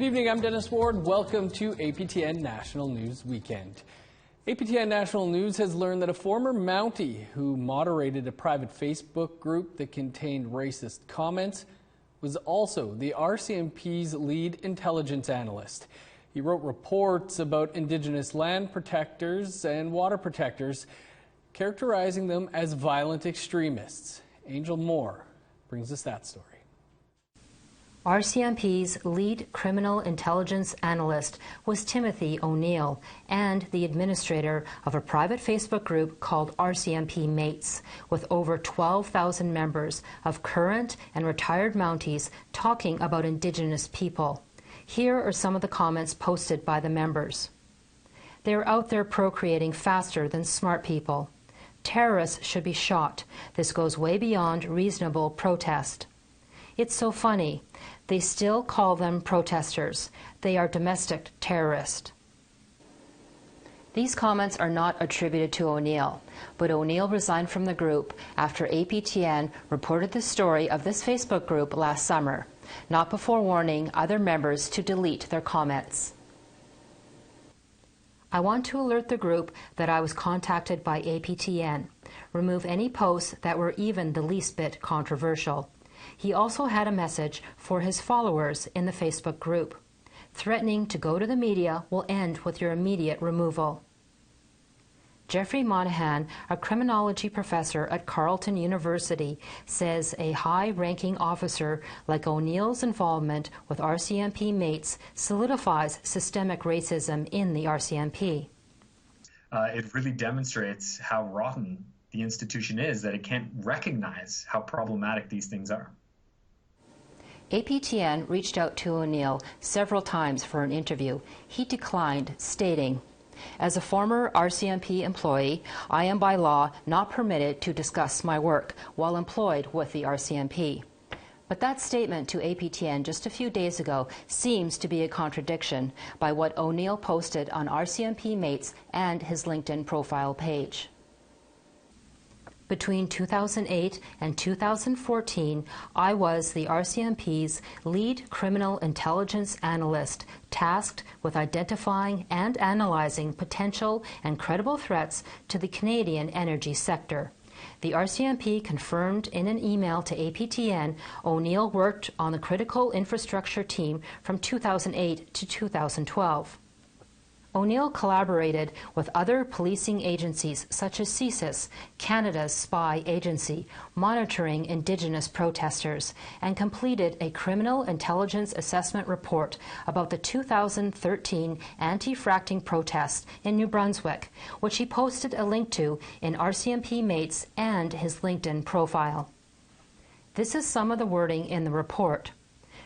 Good evening, I'm Dennis Ward. Welcome to APTN National News Weekend. APTN National News has learned that a former Mountie who moderated a private Facebook group that contained racist comments was also the RCMP's lead intelligence analyst. He wrote reports about Indigenous land protectors and water protectors, characterizing them as violent extremists. Angel Moore brings us that story. RCMP's lead criminal intelligence analyst was Timothy O'Neill and the administrator of a private Facebook group called RCMP Mates, with over 12,000 members of current and retired Mounties talking about Indigenous people. Here are some of the comments posted by the members. They're out there procreating faster than smart people. Terrorists should be shot. This goes way beyond reasonable protest. It's so funny. They still call them protesters. They are domestic terrorists. These comments are not attributed to O'Neill, but O'Neill resigned from the group after APTN reported the story of this Facebook group last summer, not before warning other members to delete their comments. I want to alert the group that I was contacted by APTN. Remove any posts that were even the least bit controversial. He also had a message for his followers in the Facebook group. Threatening to go to the media will end with your immediate removal. Jeffrey Monahan, a criminology professor at Carleton University, says a high-ranking officer like O'Neill's involvement with RCMP Mates solidifies systemic racism in the RCMP. It really demonstrates how rotten the institution is, that it can't recognize how problematic these things are. APTN reached out to O'Neill several times for an interview. He declined, stating, "As a former RCMP employee, I am by law not permitted to discuss my work while employed with the RCMP." But that statement to APTN just a few days ago seems to be a contradiction by what O'Neill posted on RCMP Mates and his LinkedIn profile page. Between 2008 and 2014, I was the RCMP's lead criminal intelligence analyst, tasked with identifying and analyzing potential and credible threats to the Canadian energy sector. The RCMP confirmed in an email to APTN O'Neill worked on the critical infrastructure team from 2008 to 2012. O'Neill collaborated with other policing agencies such as CSIS, Canada's spy agency, monitoring Indigenous protesters, and completed a criminal intelligence assessment report about the 2013 anti-fracking protests in New Brunswick, which he posted a link to in RCMP Mates and his LinkedIn profile. This is some of the wording in the report.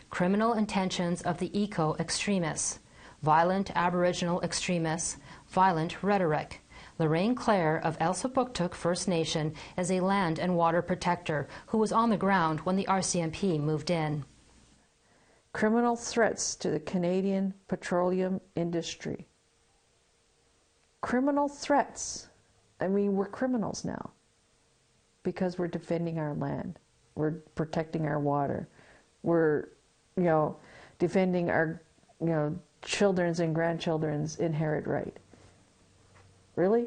Criminal intentions of the eco-extremists. Violent Aboriginal extremists, violent rhetoric. Lorraine Clare of Elsipogtog First Nation is a land and water protector who was on the ground when the RCMP moved in. Criminal threats to the Canadian petroleum industry. Criminal threats. I mean, we're criminals now because we're defending our land. We're protecting our water. We're, defending our, children's and grandchildren's inherent right. Really?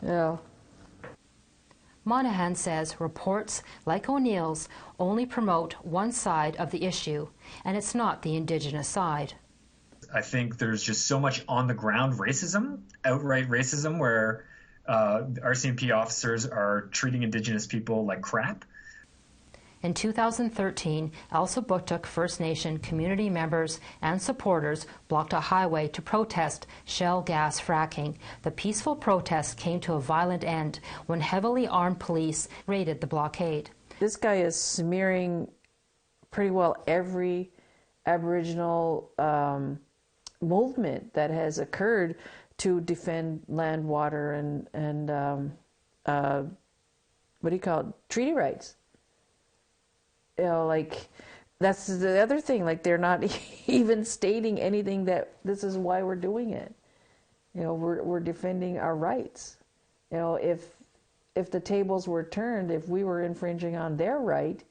Yeah. Monahan says reports like O'Neill's only promote one side of the issue, and it's not the Indigenous side. I think there's just so much on-the-ground racism, outright racism, where RCMP officers are treating Indigenous people like crap. In 2013, Elsipogtog First Nation community members and supporters blocked a highway to protest shale gas fracking. The peaceful protest came to a violent end when heavily armed police raided the blockade. This guy is smearing pretty well every Aboriginal movement that has occurred to defend land, water, and what do you call it? Treaty rights. That's the other thing. They're not even stating anything that this is why we're doing it. We're defending our rights. If the tables were turned, if we were infringing on their right,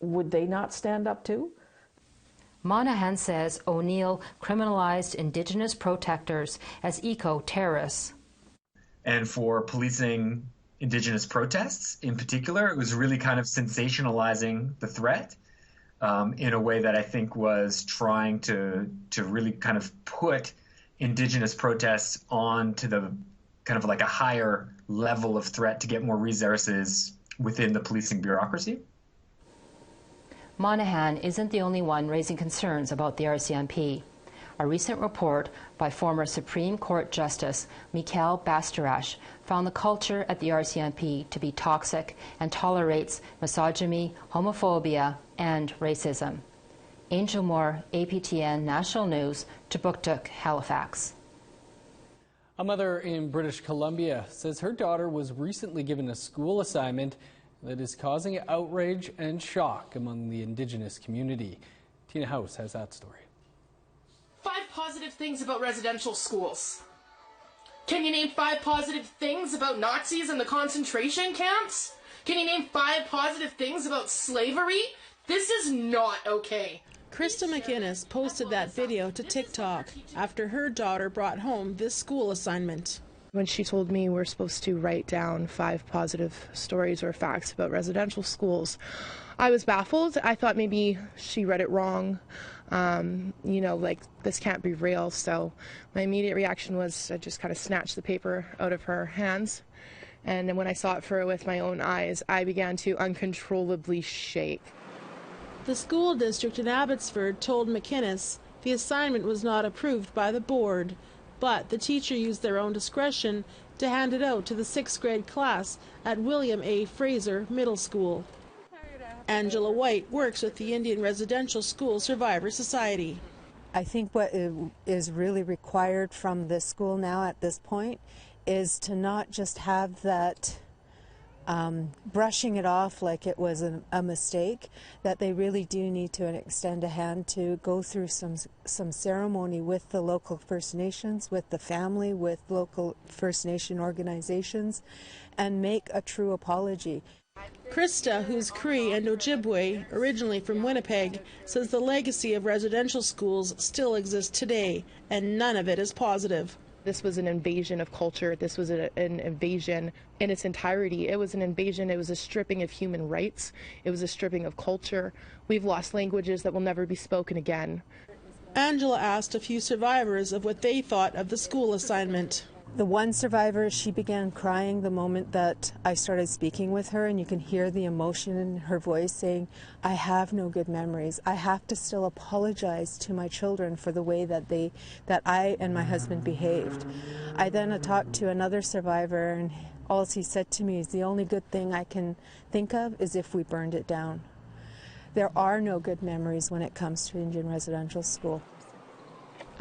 would they not stand up too? Monahan says O'Neill criminalized Indigenous protesters as eco-terrorists. And for policing Indigenous protests in particular, it was really kind of sensationalizing the threat in a way that I think was trying to really kind of put Indigenous protests on to the kind of like a higher level of threat to get more resources within the policing bureaucracy. Monahan isn't the only one raising concerns about the RCMP. A recent report by former Supreme Court Justice Mikhail Bastarash found the culture at the RCMP to be toxic and tolerates misogyny, homophobia, and racism. Angel Moore, APTN National News, Tubuktuk, Halifax. A mother in British Columbia says her daughter was recently given a school assignment that is causing outrage and shock among the Indigenous community. Tina House has that story. 5 positive things about residential schools. Can you name 5 positive things about Nazis and the concentration camps? Can you name 5 positive things about slavery? This is not okay. Krista McInnes posted that video to TikTok after her daughter brought home this school assignment. When she told me we're supposed to write down 5 positive stories or facts about residential schools, I was baffled. I thought maybe she read it wrong. Like, this can't be real. So my immediate reaction was I just kind of snatched the paper out of her hands. And then when I saw it with my own eyes, I began to uncontrollably shake. The school district in Abbotsford told McInnes the assignment was not approved by the board, but the teacher used their own discretion to hand it out to the 6th grade class at William A. Fraser Middle School. Angela White works with the Indian Residential School Survivor Society. I think what is really required from this school now at this point is to not just have that brushing it off like it was a mistake, that they really do need to extend a hand to go through some ceremony with the local First Nations, with the family, with local First Nation organizations, and make a true apology. Krista, who's Cree and Ojibwe, originally from Winnipeg, says the legacy of residential schools still exists today, and none of it is positive. This was an invasion of culture. This was an invasion in its entirety. It was an invasion. It was a stripping of human rights. It was a stripping of culture. We've lost languages that will never be spoken again. Angela asked a few survivors of what they thought of the school assignment. The one survivor, she began crying the moment that I started speaking with her, and you can hear the emotion in her voice saying, I have no good memories. I have to still apologize to my children for the way that I and my husband behaved. I then talked to another survivor, and all he said to me is, the only good thing I can think of is if we burned it down. There are no good memories when it comes to Indian residential school.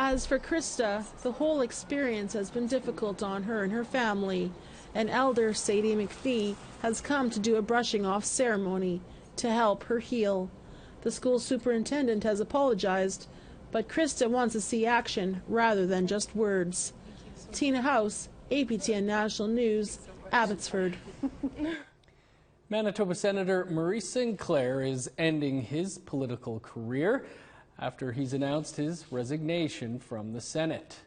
As for Krista, the whole experience has been difficult on her and her family. An elder, Sadie McPhee, has come to do a brushing off ceremony to help her heal. The school superintendent has apologized, but Krista wants to see action rather than just words. Tina House, APTN National News, Abbotsford. Manitoba Senator Maurice Sinclair is ending his political career after he's announced his resignation from the Senate.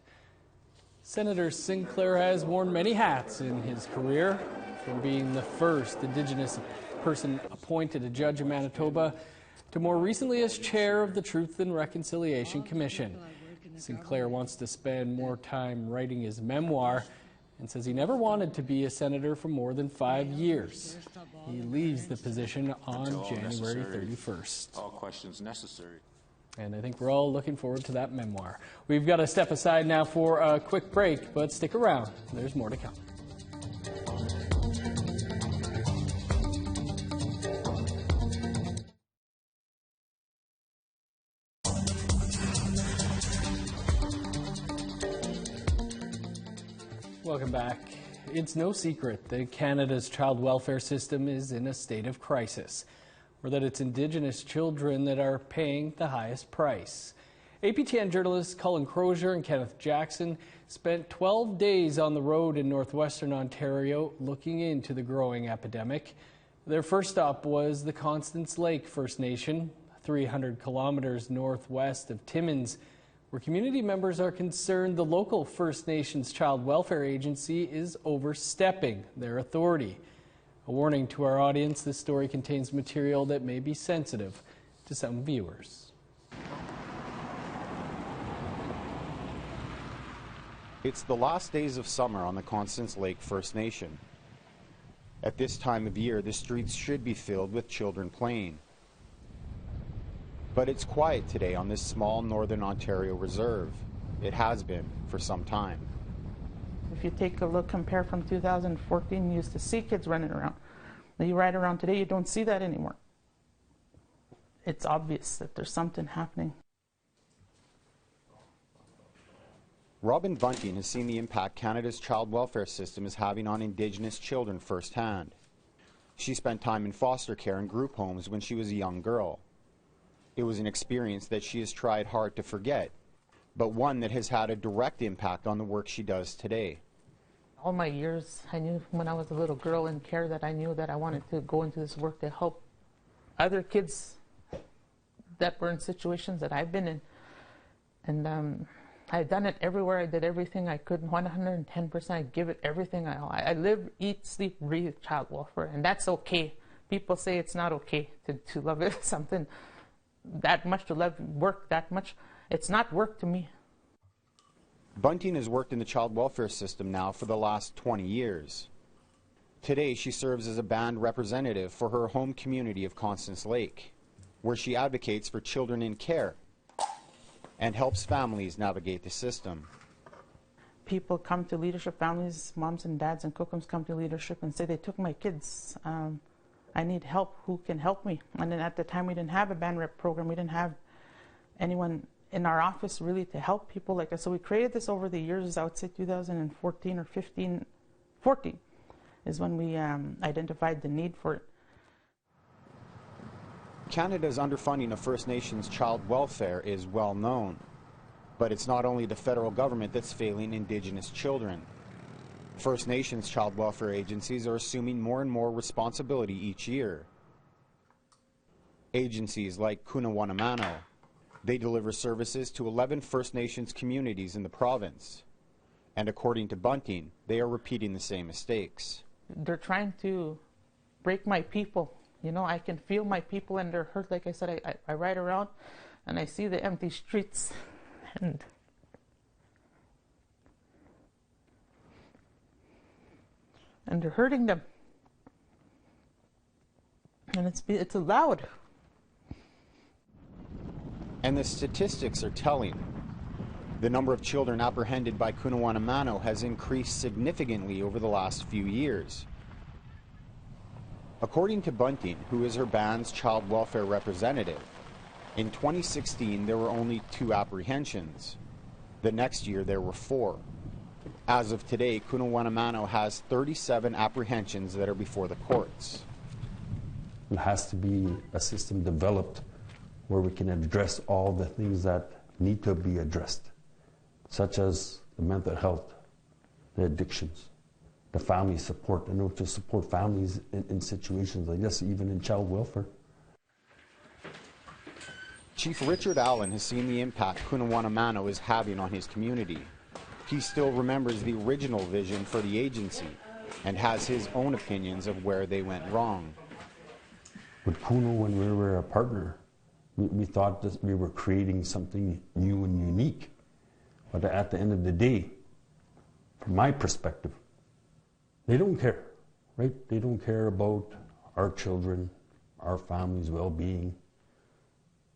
Senator Sinclair has worn many hats in his career, from being the first Indigenous person appointed a judge in Manitoba to more recently as chair of the Truth and Reconciliation Commission. Sinclair wants to spend more time writing his memoir and says he never wanted to be a senator for more than 5 years. He leaves the position on January 31st. All questions necessary. And I think we're all looking forward to that memoir. We've got to step aside now for a quick break, but stick around. There's more to come. Welcome back. It's no secret that Canada's child welfare system is in a state of crisis, or that it's Indigenous children that are paying the highest price. APTN journalists Colin Crozier and Kenneth Jackson spent 12 days on the road in northwestern Ontario looking into the growing epidemic. Their first stop was the Constance Lake First Nation, 300 kilometers northwest of Timmins, where community members are concerned the local First Nations Child Welfare Agency is overstepping their authority. A warning to our audience, this story contains material that may be sensitive to some viewers. It's the last days of summer on the Constance Lake First Nation. At this time of year, the streets should be filled with children playing. But it's quiet today on this small Northern Ontario reserve. It has been for some time. If you take a look, compare from 2014, you used to see kids running around. When you ride around today, you don't see that anymore. It's obvious that there's something happening. Robin Bunting has seen the impact Canada's child welfare system is having on Indigenous children firsthand. She spent time in foster care and group homes when she was a young girl. It was an experience that she has tried hard to forget, but one that has had a direct impact on the work she does today. All my years, I knew when I was a little girl in care that I knew that I wanted to go into this work to help other kids that were in situations that I've been in. And I've done it everywhere. I did everything I could, 110%. I give it everything. I live, eat, sleep, breathe child welfare, and that's okay. People say it's not okay to love it, something that much, to love work that much. It's not work to me. Bunting has worked in the child welfare system now for the last 20 years. Today she serves as a band representative for her home community of Constance Lake, where she advocates for children in care and helps families navigate the system. People come to leadership, families, moms and dads and cookums come to leadership and say, they took my kids. I need help. Who can help me? And then at the time we didn't have a band rep program. We didn't have anyone in our office really to help people like us. So we created this over the years. I would say 2014 or 14 is when we identified the need for it. Canada's underfunding of First Nations child welfare is well known, but it's not only the federal government that's failing Indigenous children. First Nations child welfare agencies are assuming more and more responsibility each year. Agencies like Cunawanamano, they deliver services to 11 First Nations communities in the province. And according to Bunting, they are repeating the same mistakes. They're trying to break my people. You know, I can feel my people and they're hurt. Like I said, I ride around and I see the empty streets and they're hurting them. And it's allowed. And the statistics are telling. The number of children apprehended by Cunawanamano has increased significantly over the last few years. According to Bunting, who is her band's child welfare representative, in 2016 there were only 2 apprehensions. The next year there were 4. As of today, Cunawanamano has 37 apprehensions that are before the courts. There has to be a system developed where we can address all the things that need to be addressed, such as the mental health, the addictions, the family support, and to support families in situations like this, even in child welfare. Chief Richard Allen has seen the impact Cunawanamano is having on his community. He still remembers the original vision for the agency and has his own opinions of where they went wrong. With Cuno, when we were a partner, we thought that we were creating something new and unique. But at the end of the day, from my perspective, they don't care, right? They don't care about our children, our family's well-being,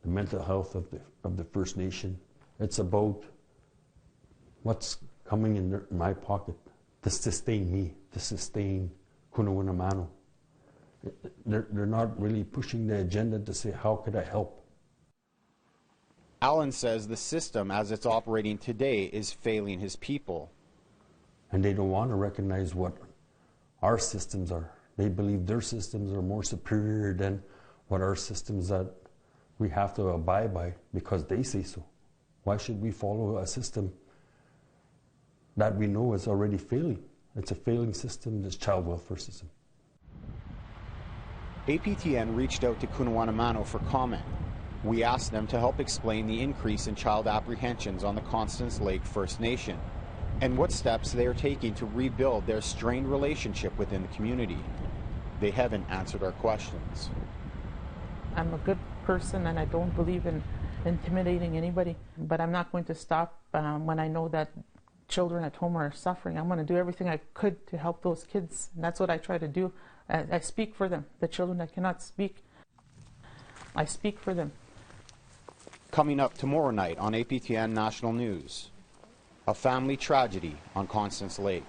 the mental health of the First Nation. It's about what's coming in my pocket to sustain me, to sustain Cunawanamano. They're not really pushing the agenda to say, how could I help? Allen says the system as it's operating today is failing his people. And they don't want to recognize what our systems are. They believe their systems are more superior than what our systems that we have to abide by because they say so. Why should we follow a system that we know is already failing? It's a failing system, this child welfare system. APTN reached out to Cunawanamano for comment. We asked them to help explain the increase in child apprehensions on the Constance Lake First Nation and what steps they are taking to rebuild their strained relationship within the community. They haven't answered our questions. I'm a good person and I don't believe in intimidating anybody, but I'm not going to stop when I know that children at home are suffering. I'm going to do everything I could to help those kids, and that's what I try to do. I speak for them. The children that cannot speak, I speak for them. Coming up tomorrow night on APTN National News, a family tragedy on Constance Lake.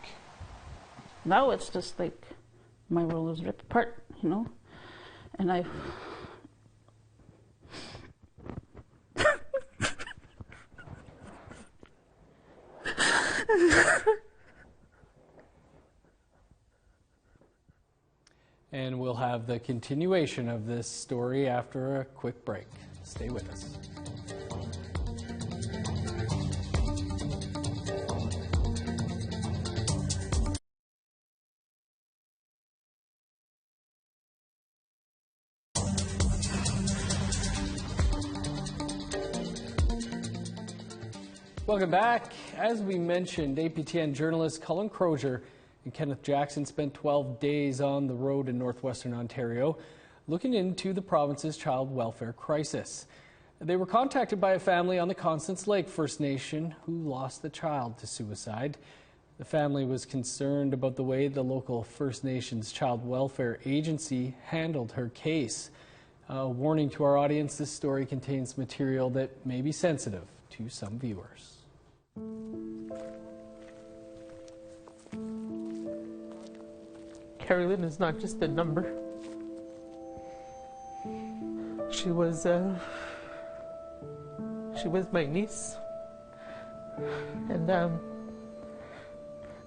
Now it's just like my world is ripped apart, you know, and I And we'll have the continuation of this story after a quick break. Stay with us. Welcome back. As we mentioned, APTN journalists Cullen Crozier and Kenneth Jackson spent 12 days on the road in northwestern Ontario looking into the province's child welfare crisis. They were contacted by a family on the Constance Lake First Nation who lost a child to suicide. The family was concerned about the way the local First Nations Child Welfare Agency handled her case. A warning to our audience, this story contains material that may be sensitive to some viewers. Carrielynn is not just a number. She was my niece, and I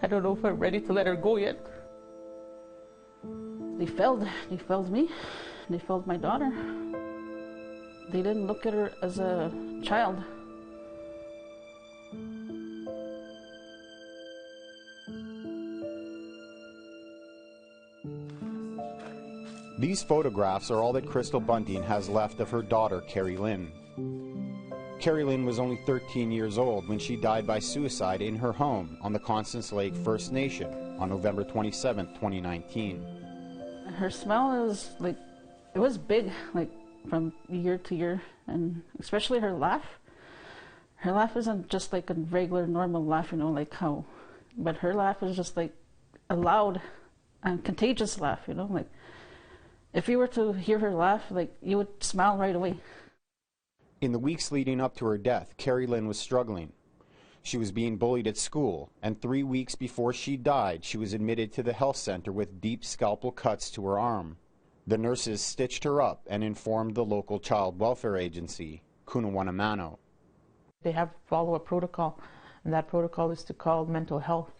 don't know if I'm ready to let her go yet. They failed me, they failed my daughter. They didn't look at her as a child. These photographs are all that Crystal Bunting has left of her daughter, Carrielynn. Carrielynn was only 13 years old when she died by suicide in her home on the Constance Lake First Nation on November 27, 2019. Her smile is like, it was big, like from year to year, and especially her laugh. Her laugh isn't just like a regular normal laugh, you know, like how, but her laugh is just like a loud and contagious laugh, you know, like if you were to hear her laugh, like you would smile right away. In the weeks leading up to her death, Carrielynn was struggling. She was being bullied at school, and 3 weeks before she died, she was admitted to the health center with deep scalpel cuts to her arm. The nurses stitched her up and informed the local child welfare agency, Cunawanamano. They have to follow a protocol, and that protocol is to call mental health.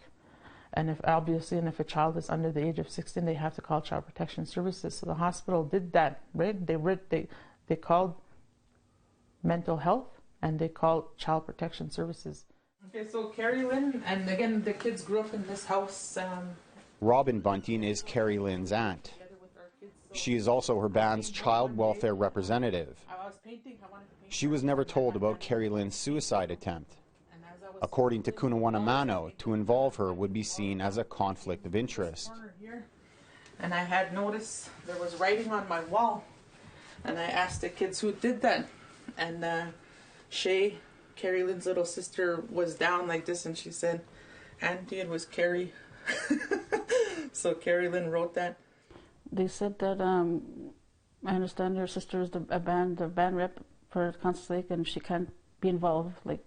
And if a child is under the age of 16, they have to call Child Protection Services. So the hospital did that, right? They called mental health and they called Child Protection Services. Okay, so Carrielynn, and again, the kids grew up in this house. Robin Bunting is Carrielynn's aunt. She is also her band's child welfare representative. She was never told about Carrielynn's suicide attempt. According to Cunawanamano, to involve her would be seen as a conflict of interest. And I had noticed there was writing on my wall, and I asked the kids who did that. And Shay, Carrielynn's little sister, was down like this, and she said, "Auntie, it was Carrie." So Carrielynn wrote that. They said that I understand your sister is the band rep for Constance Lake, and she can't be involved. Like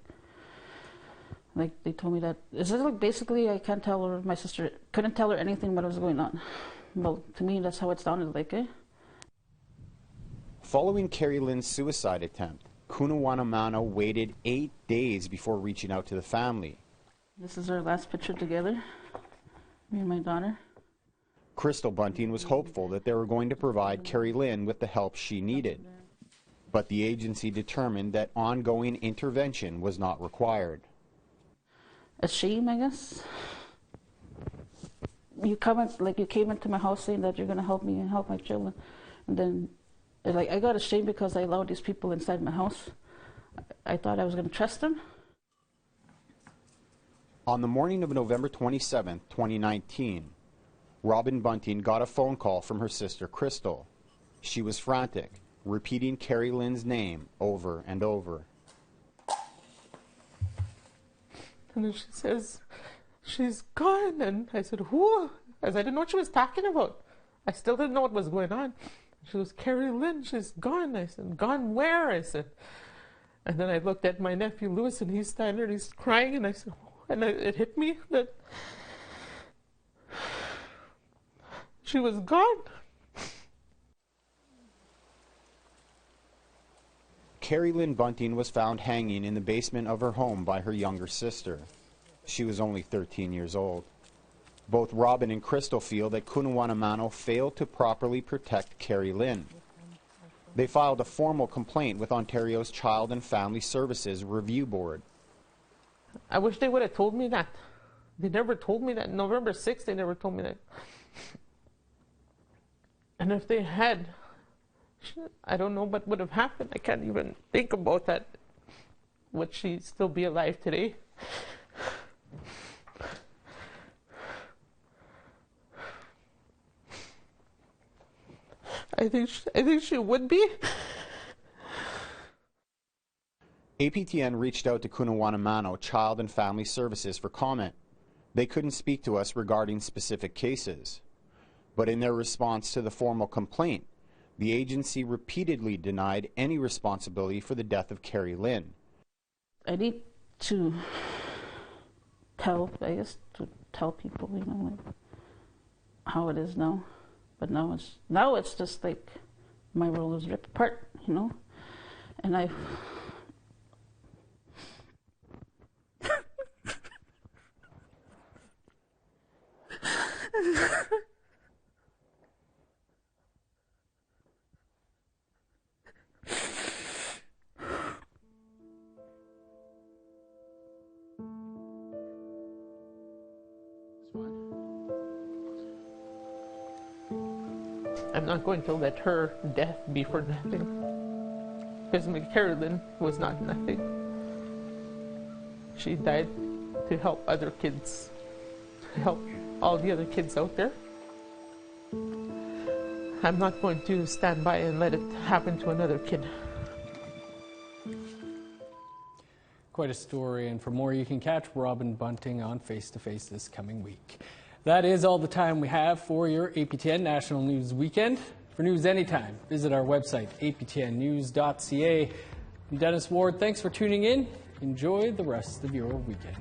they told me that. Is it like basically I can't tell her, my sister couldn't tell her anything what was going on? Well, to me that's how it sounded like, eh? Following Carrielynn's suicide attempt, Cunawanamano waited 8 days before reaching out to the family. This is our last picture together, me and my daughter. Crystal Bunting was hopeful that they were going to provide Carrielynn with the help she needed. But the agency determined that ongoing intervention was not required. A shame, I guess. You came into my house saying that you're going to help me and help my children. And then, like, I got ashamed because I allowed these people inside my house. I thought I was going to trust them. On the morning of November 27, 2019, Robin Bunting got a phone call from her sister Crystal. She was frantic, repeating Carrielynn's name over and over. And then she says, she's gone. And I said, who? I didn't know what she was talking about. I still didn't know what was going on. She goes, Carrielynn, she's gone. I said, gone where? I said. And then I looked at my nephew Lewis, and he's standing there, and he's crying, and I said, and it hit me that she was gone. Carrielynn Bunting was found hanging in the basement of her home by her younger sister. She was only 13 years old. Both Robin and Crystal feel that Cunuwanamano failed to properly protect Carrielynn. They filed a formal complaint with Ontario's Child and Family Services Review Board. I wish they would have told me that. They never told me that. November 6th, they never told me that. And if they had, I don't know what would have happened. I can't even think about that. Would she still be alive today? I think she would be. APTN reached out to Cunuwanamano Child and Family Services for comment. They couldn't speak to us regarding specific cases. But in their response to the formal complaint, the agency repeatedly denied any responsibility for the death of Carrielynn. I need to tell people, you know, like how it is now. But now it's just like my world is ripped apart, you know, and I. I'm not going to let her death be for nothing. Because Carrielynn was not nothing. She died to help other kids, to help all the other kids out there. I'm not going to stand by and let it happen to another kid. Quite a story, and for more, you can catch Robin Bunting on Face to Face this coming week. That is all the time we have for your APTN National News Weekend. For news anytime, visit our website, aptnnews.ca. I'm Dennis Ward. Thanks for tuning in. Enjoy the rest of your weekend.